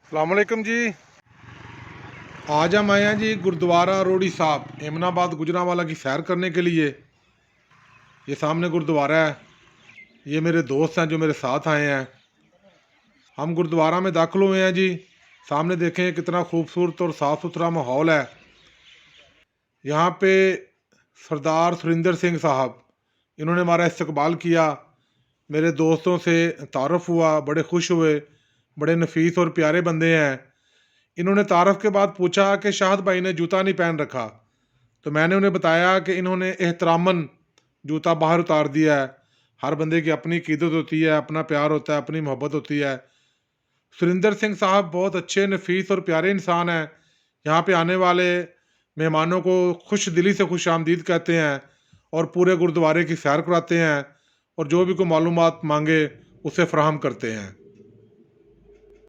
अस्सलाम वालेकुम जी। आज हम आए हैं जी गुरुद्वारा रोड़ी साहब एमनाबाद गुजरांवाला की सैर करने के लिए। ये सामने गुरुद्वारा है। ये मेरे दोस्त हैं जो मेरे साथ आए हैं। हम गुरुद्वारा में दाखिल हुए हैं जी। सामने देखें कितना खूबसूरत और साफ़ सुथरा माहौल है। यहाँ पे सरदार सुरिंदर सिंह साहब, इन्होंने हमारा इस्तकबाल किया। मेरे दोस्तों से तारुफ़ हुआ, बड़े खुश हुए। बड़े नफीस और प्यारे बंदे हैं। इन्होंने तारफ़ के बाद पूछा कि शाहद भाई ने जूता नहीं पहन रखा। तो मैंने उन्हें बताया कि इन्होंने एहतरामन जूता बाहर उतार दिया है। हर बंदे की अपनी क़ीदत होती है, अपना प्यार होता है, अपनी मोहब्बत होती है। सुरिंदर सिंह साहब बहुत अच्छे, नफीस और प्यारे इंसान हैं। यहाँ पे आने वाले मेहमानों को खुश दिली से खुश आमदीद कहते हैं और पूरे गुरुद्वारे की सैर कराते हैं और जो भी कोई मालूमात मांगे उसे फ़राहम करते हैं।